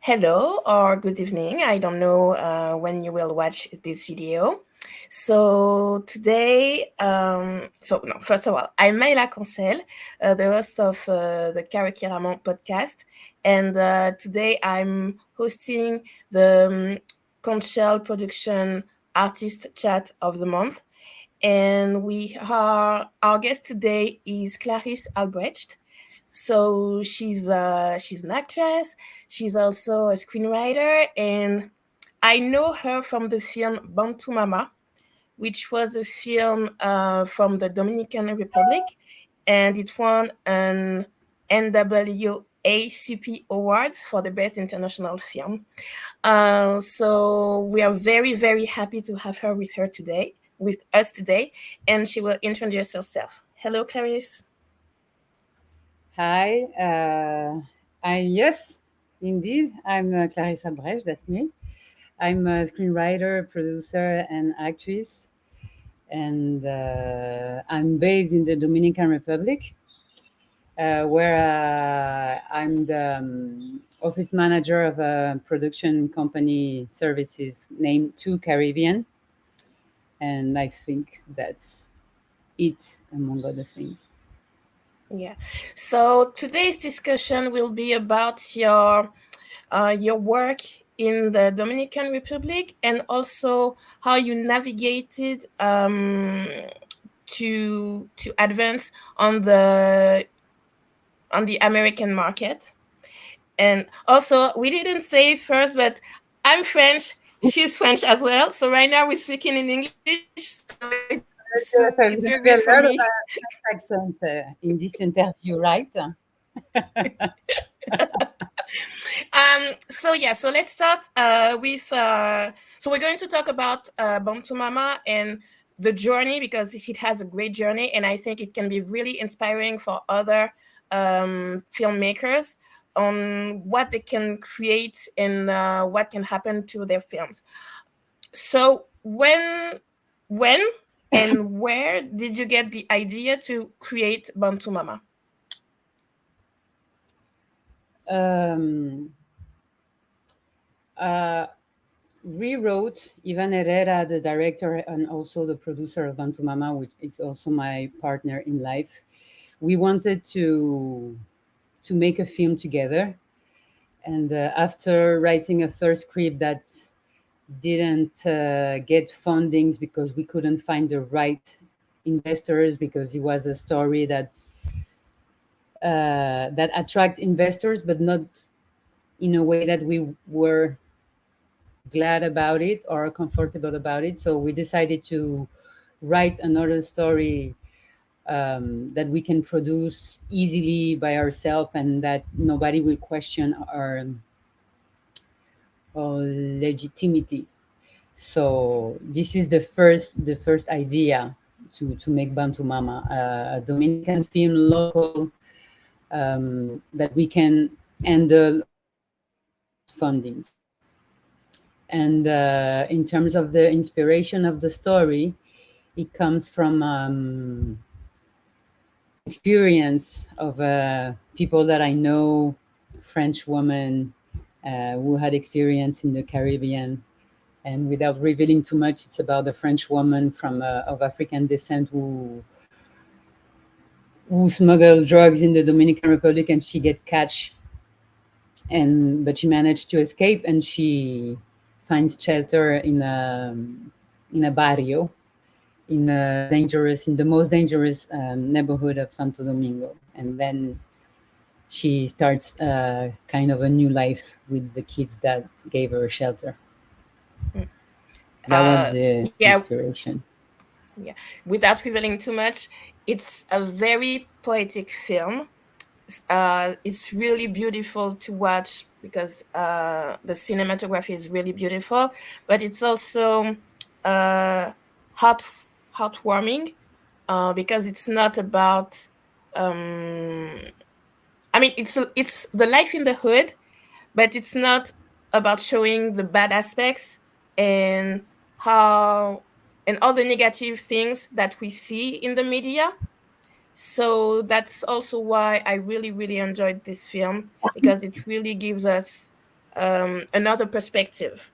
Hello or good evening. I don't know when you will watch this video. So today, first of all, I'm Maella Kancel, the host of the Karukerament Podcast, and today I'm hosting the Conch production artist chat of the month. And our guest today is Clarisse Albrecht. So she's an actress. She's also a screenwriter, and I know her from the film Bantu Mama, which was a film from the Dominican Republic, and it won an NAACP award for the best international film. So we are very, very happy to have her with us today, and she will introduce herself. Hello, Clarisse. Hi, yes, indeed, I'm Clarisse Albrecht, that's me. I'm a screenwriter, producer, and actress, and I'm based in the Dominican Republic, where I'm the office manager of a production company services named To Caribbean, and I think that's it, among other things. Yeah. So today's discussion will be about your work in the Dominican Republic and also how you navigated to advance on the American market. And also, we didn't say first, but I'm French. She's French as well. So right now we're speaking in English. So it's very good for me. There's a lot of accent in this interview, right? So let's start with. So we're going to talk about Bantu Mama and the journey, because it has a great journey, and I think it can be really inspiring for other filmmakers on what they can create and what can happen to their films. So when and where did you get the idea to create Bantu Mama? Rewrote Ivan Herrera, the director and also the producer of Bantu Mama, which is also my partner in life. We wanted to make a film together, and after writing a first script that didn't get fundings because we couldn't find the right investors, because it was a story that attract investors, but not in a way that we were glad about it or comfortable about it. So we decided to write another story that we can produce easily by ourselves, and that nobody will question our legitimacy. So this is the first idea to make Bantu Mama, a Dominican film, local, that we can handle fundings. And in terms of the inspiration of the story, it comes from experience of people that I know, French woman who had experience in the Caribbean. And without revealing too much, it's about a French woman from of African descent who smuggled drugs in the Dominican Republic, and she get catch. But she managed to escape, and she finds shelter in a barrio, in the most dangerous neighborhood of Santo Domingo, and then she starts kind of a new life with the kids that gave her shelter. That was the inspiration. Yeah, without revealing too much, it's a very poetic film. It's really beautiful to watch because the cinematography is really beautiful, but it's also heartwarming because it's not about. It's the life in the hood, but it's not about showing the bad aspects and all the negative things that we see in the media. So that's also why I really, really enjoyed this film, because it really gives us another perspective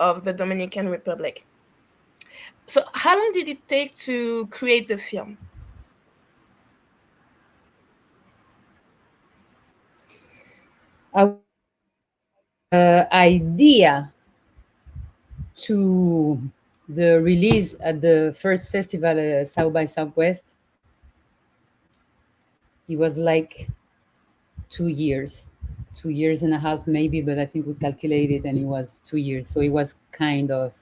of the Dominican Republic. So how long did it take to create the film? I would say the idea to the release at the first festival, South by Southwest, it was like 2 years, 2 years and a half maybe, but I think we calculated and it was 2 years. So it was kind of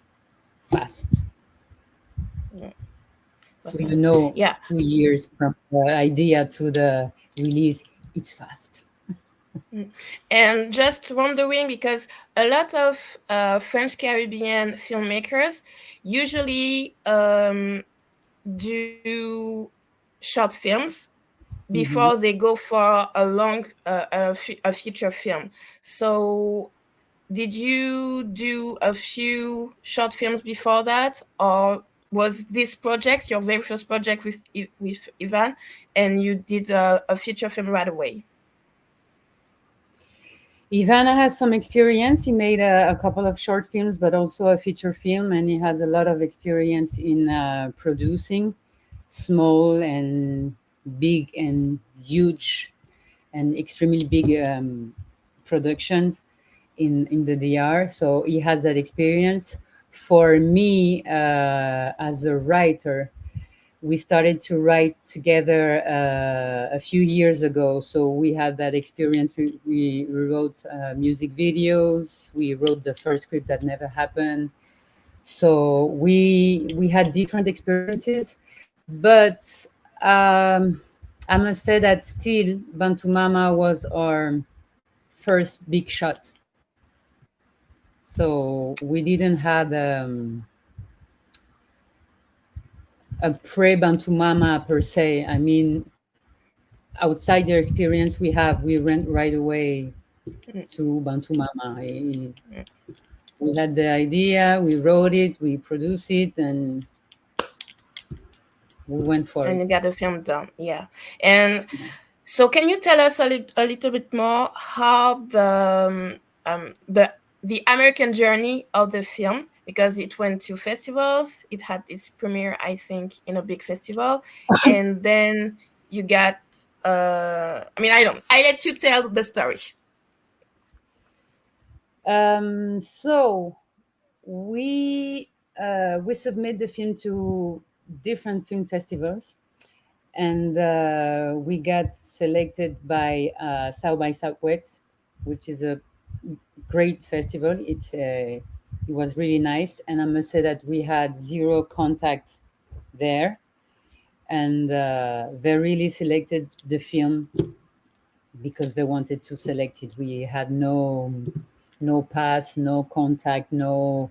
fast. Yeah. So, 2 years from the idea to the release, it's fast. And just wondering, because a lot of French Caribbean filmmakers usually do short films before Mm-hmm. they go for a long a feature film. So did you do a few short films before that, or was this project your very first project with Ivan, and you did a feature film right away? Ivana has some experience. He made a couple of short films, but also a feature film, and he has a lot of experience in producing small and big and huge and extremely big productions in the DR. So he has that experience. For me, as a writer, we started to write together a few years ago. So we had that experience. We wrote music videos. We wrote the first script that never happened. So we had different experiences, but I must say that still Bantu Mama was our first big shot. So we didn't have a pre Bantu Mama per se. I mean, outside the experience we went right away to Bantu Mama. We had the idea, we wrote it, we produced it, and we went for And it. you got the film done, yeah. And so can you tell us a little bit more how the American journey of the film, because it went to festivals, it had its premiere, I think, in a big festival, and then you got I let you tell the story. So we submit the film to different film festivals, and we got selected by South by Southwest, which is a great festival. It was really nice, and I must say that we had zero contact there, and they really selected the film because they wanted to select it. We had no pass, no contact, no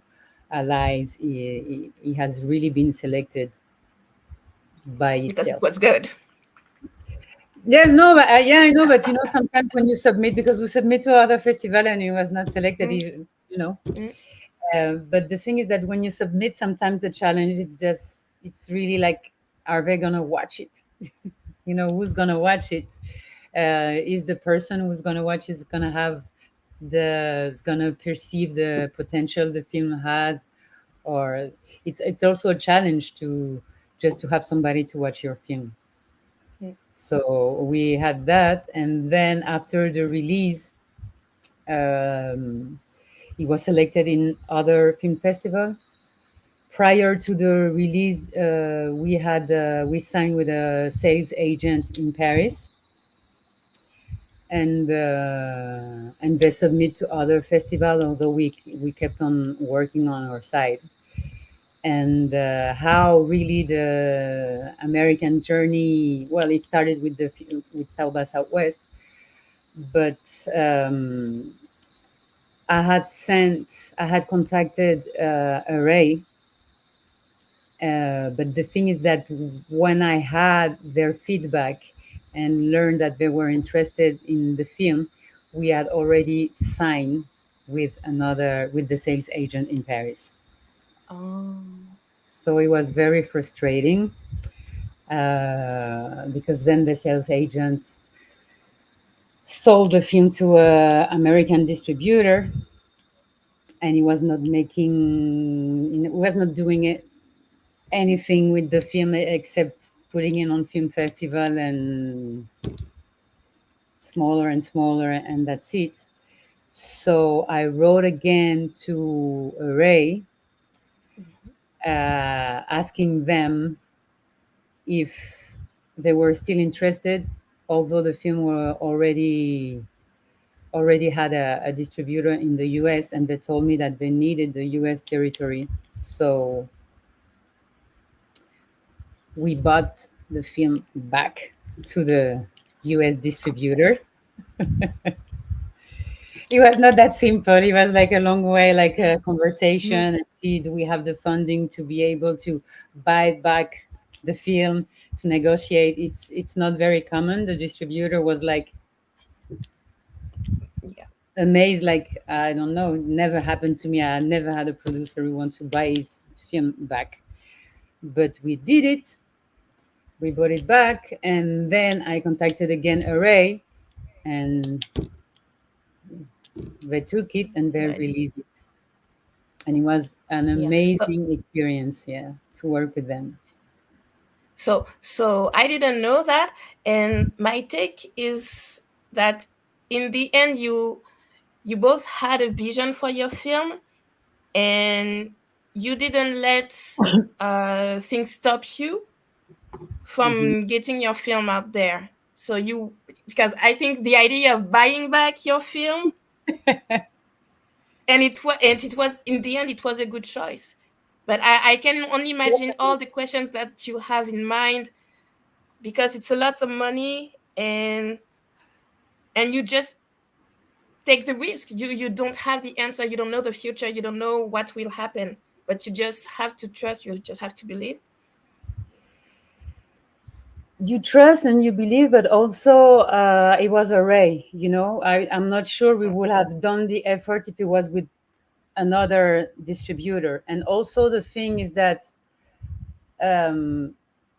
allies. It has really been selected by Because it itself. was good. Yeah, no, but yeah, I know, but sometimes when you submit, because we submit to other festival and it was not selected, Mm, you know. mm. But the thing is that when you submit, sometimes the challenge is just, it's really like, are they gonna watch it? Who's gonna watch it? Is the person who's gonna watch is gonna have is gonna perceive the potential the film has, or it's also a challenge to just to have somebody to watch your film. Mm. So we had that, and then after the release, he was selected in other film festival. Prior to the release, we signed with a sales agent in Paris, and they submit to other festival. Although we kept on working on our side, and how really the American journey. Well, it started with South by Southwest, but I had contacted Array, but the thing is that when I had their feedback and learned that they were interested in the film, we had already signed with the sales agent in Paris. Oh. So it was very frustrating because then the sales agent sold the film to a American distributor, and he was not making, he was not doing it, anything with the film except putting it on film festival and smaller and smaller, and that's it. So I wrote again to Array, asking them if they were still interested, although the film were already had a distributor in the US, and they told me that they needed the US territory. So we bought the film back to the US distributor. It was not that simple. It was like a long way, like a Mhm. conversation and see, do we have the funding to be able to buy back the film, to negotiate. It's not very common. The distributor was like Yeah. amazed, like, I don't know, it never happened to me. I never had a producer who want to buy his film back. But we did it. We bought it back, and then I contacted again Array, and they took it and they Right. released it. And it was an Yeah. So amazing experience, yeah, to work with them. so I didn't know that, and my take is that in the end you both had a vision for your film, and you didn't let things stop you Mhm. from getting your film out there. So you, because I think the idea of buying back your film, and it was in the end it was a good choice. But I can only imagine all the questions that you have in mind, because it's a lot of money, and you just take the risk. You don't have the answer, you don't know the future, you don't know what will happen, but you just have to trust, you just have to believe. You trust and you believe, but also it was a Ray. I'm not sure we would have done the effort if it was with another distributor. And also the thing is that um,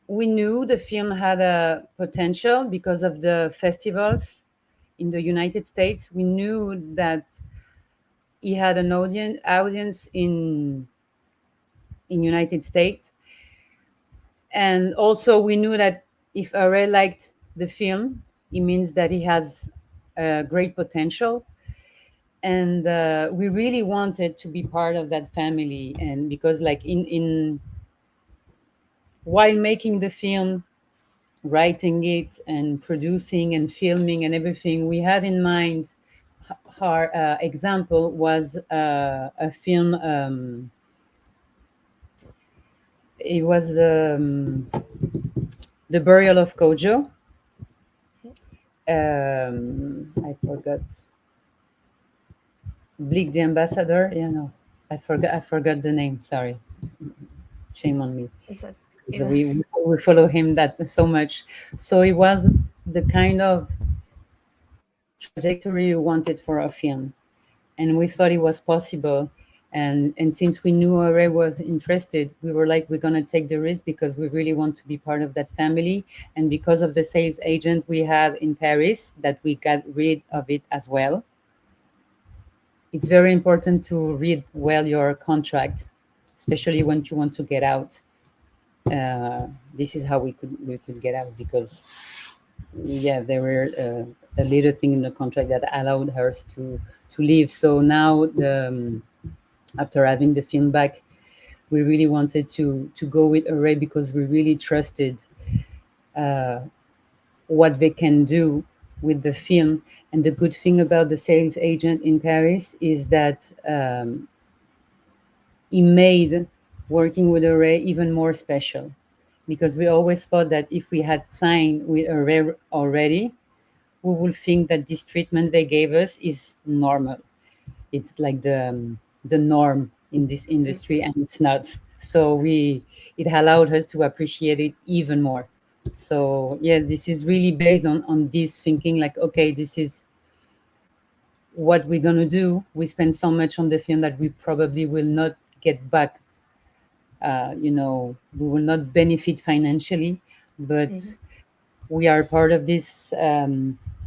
we knew the film had a potential because of the festivals in the United States. We knew that he had an audience in United States, and also we knew that if Array liked the film, it means that he has great potential. And we really wanted to be part of that family, and because like in while making the film, writing it and producing and filming and everything, we had in mind our example was a film. It was the burial of Kojo. I forgot. Bleak the ambassador. Yeah, no, I forgot. I forgot the name. Sorry, shame on me. Exactly. So we follow him that so much. So it was the kind of trajectory we wanted for a film, and we thought it was possible. And since we knew Ray was interested, we were like, we're gonna take the risk because we really want to be part of that family, and because of the sales agent we had in Paris, that we got rid of it as well. It's very important to read well your contract, especially when you want to get out. This is how we could get out, because yeah, there were a little thing in the contract that allowed her to leave. So now after having the film back, we really wanted to go with Array because we really trusted uh, what they can do with the film. And the good thing about the sales agent in Paris is that it made working with Array even more special, because we always thought that if we had signed with Array already, we would think that this treatment they gave us is normal. It's like the norm in this industry, and it's not. So it allowed us to appreciate it even more. So yes, this is really based on this thinking, like, okay, this is what we're gonna do. We spend so much on the film that we probably will not get back. We will not benefit financially, Mhm. but we are part of this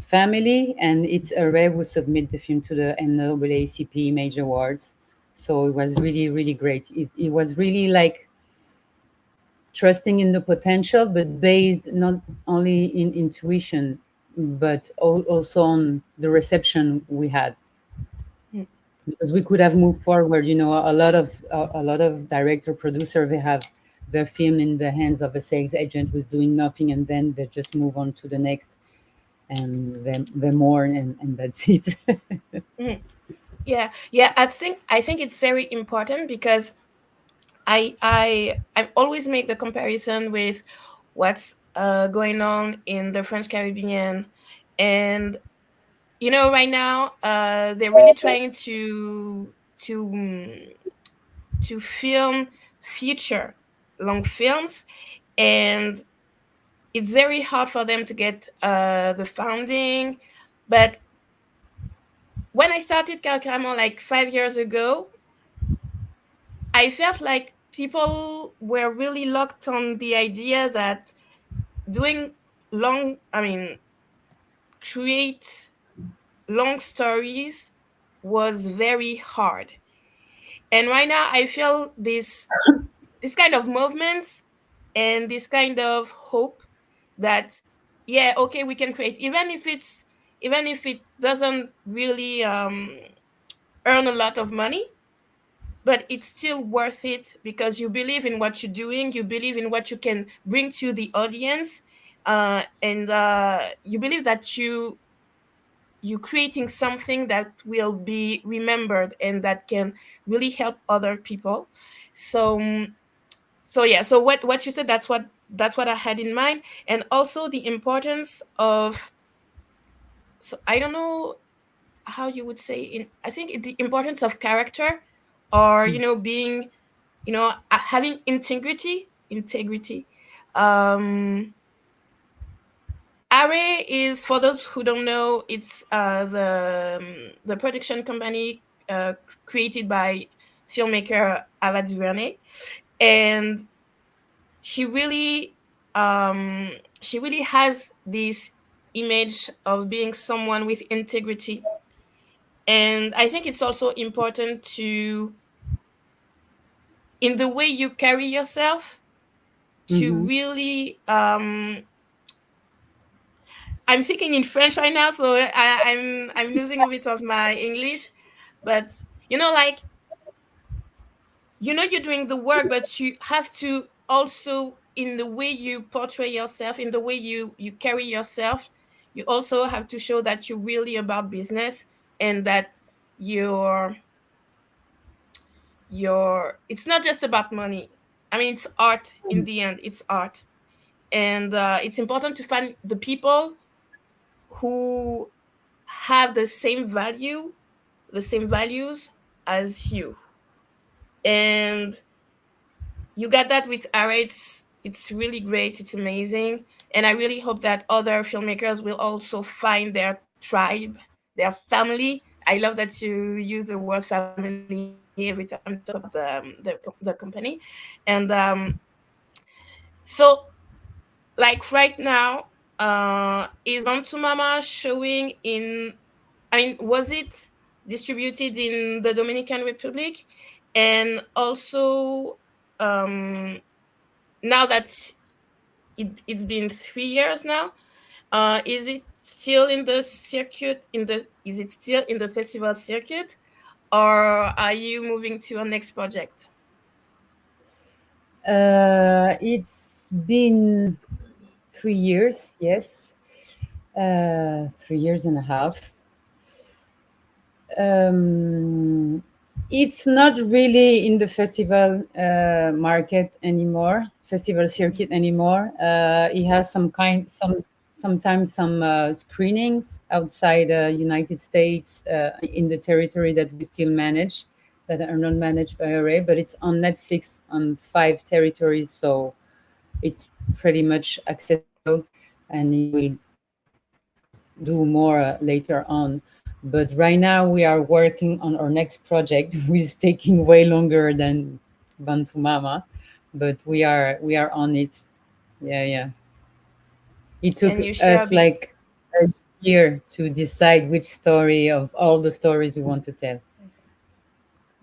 family, and it's a rare who submit the film to the NAACP Major Awards. So it was really, really great. It was really like trusting in the potential, but based not only in intuition, but also on the reception we had, Mm. because we could have moved forward. You know, a lot of director producer, they have their film in the hands of a sales agent who's doing nothing, and then they just move on to the next, and they mourn, and that's it. Mm. Yeah. I think it's very important because I always make the comparison with what's going on in the French Caribbean, and right now they're really trying to film feature long films, and it's very hard for them to get the funding. But when I started Karukerament like 5 years ago, I felt like people were really locked on the idea that doing long, I mean, create long stories was very hard. And right now I feel this kind of movement and this kind of hope that, yeah, okay, we can create, even if it doesn't really earn a lot of money, but it's still worth it because you believe in what you're doing, you believe in what you can bring to the audience, and you believe that you creating something that will be remembered and that can really help other people. So yeah, so what you said, that's what I had in mind. And also the importance of, so I don't know how you would say, I think the importance of character, or being, having integrity. um Are is, for those who don't know, it's the production company created by filmmaker Ava DuVernay, and she really she really has this image of being someone with integrity. And I think it's also important to, in the way you carry yourself, to Hmm. really I'm thinking in French right now, so I'm losing a bit of my English, but like, you're doing the work, but you have to also, in the way you portray yourself, in the way you carry yourself, you also have to show that you're really about business, and that you're it's not just about money. I mean, it's art. In the end, it's art. And it's important to find the people who have the same values as you. And you got that with Ara. It's really great. It's amazing. And I really hope that other filmmakers will also find their tribe, their family. I love that you use the word family every time you talk about the company. And so, like right now, is Bantu Mama showing in, I mean, was it distributed in the Dominican Republic? And also, now that it's been 3 years now, is it still in the circuit? Is it still in the festival circuit, or are you moving to a next project? It's been 3 years, yes, 3 years and a half. Um, it's not really in the festival market anymore, festival circuit anymore. It has sometimes some screenings outside United States, in the territory that we still manage, that are not managed by RA, but it's on Netflix on 5 territories, so it's pretty much accessible, and it will do more later on. But right now we are working on our next project, which is taking way longer than Bantu Mama, but we are on it. Yeah, yeah. It took Can you share a us bit? like a year to decide which story of all the stories we want to tell.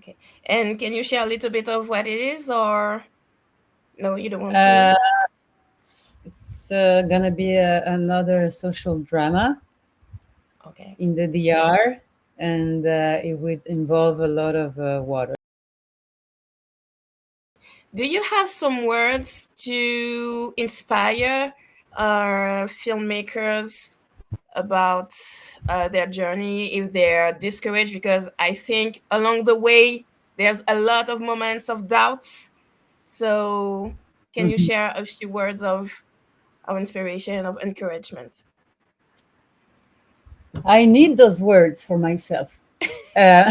Okay. And can you share a little bit of what it is, or no, you don't want to? Uh, it's gonna be another social drama Okay. in the DR, and it would involve a lot of water. Do you have some words to inspire filmmakers about their journey if they're discouraged? Because I think along the way there's a lot of moments of doubts. So can you Mhm. share a few words of inspiration, of encouragement? I need those words for myself. Uh,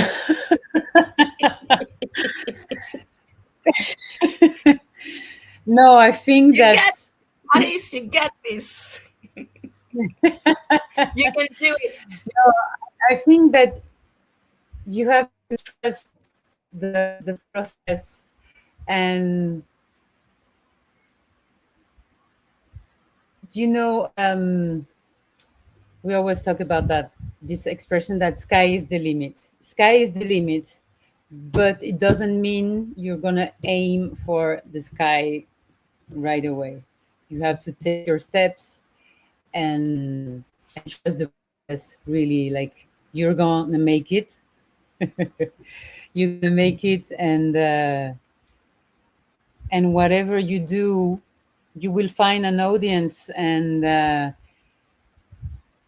no, I think You that got this, Alice, you got this. You can do it. no, I think that you have to trust the process, and you know we always talk about that, this expression that sky is the limit. Sky is the limit, but it doesn't mean you're gonna aim for the sky right away. You have to take your steps and trust the process. Really, like you're gonna make it. You're gonna make it, and whatever you do, you will find an audience and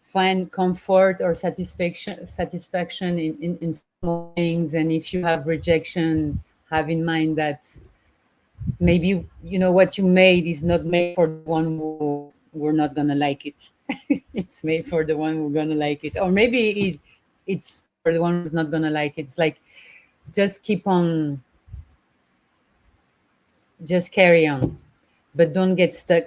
find comfort or satisfaction in small things. And if you have rejection, have in mind that maybe what you made is not made for the one who we're not gonna like it. It's made for the one who's gonna like it, or maybe it's for the one who's not gonna like it. It's like just keep on, just carry on, but don't get stuck,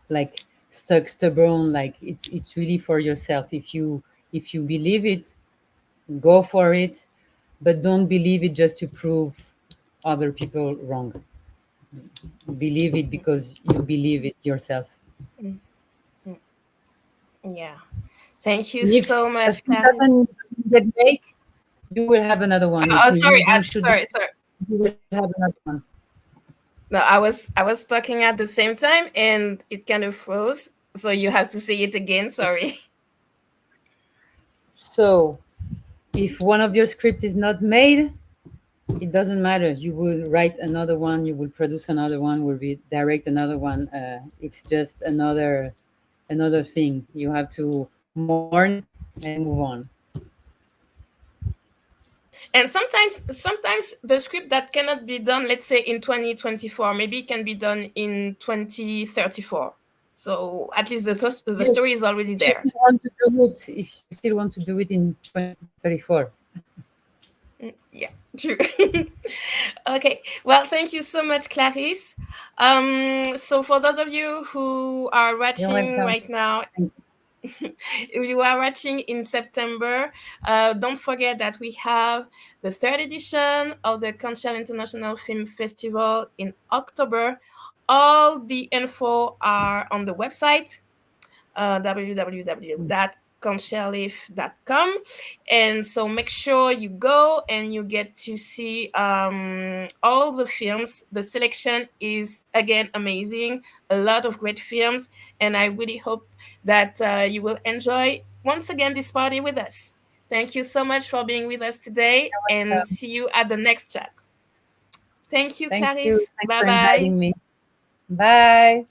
like stuck, stubborn. Like it's really for yourself. If you believe it, go for it, but don't believe it just to prove other people wrong. Believe it because you believe it yourself. Mm, mm, yeah. Thank you And if so a much, film Clarisse. doesn't get made, you will have another one. Oh, You sorry, don't should sorry. You will have another one. No, I was talking at the same time and it kind of froze. So you have to say it again. Sorry. So if one of your script is not made, it doesn't matter. You will write another one, you will produce another one, will be direct another one. It's just another thing. You have to mourn and move on. And sometimes the script that cannot be done, let's say in 2024, maybe it can be done in 2034. So at least the Yes, story is already if you there. still want to do it, if you still want to do it in 2034. Yeah, true. Okay. Well, thank you so much, Clarisse. So for those of you who are You're watching welcome. right now, Thank if you are watching in September, don't forget that we have the third edition of the Conch International Film Festival in October. All the info are on the website, www.conchalif.com. And so make sure you go and you get to see all the films. The selection is, again, amazing. A lot of great films. And I really hope that you will enjoy, once again, this party with us. Thank you so much for being with us today and you. see you at the next chat. Thank you, Thank you. Clarisse. Thanks Bye for bye. inviting me. Bye.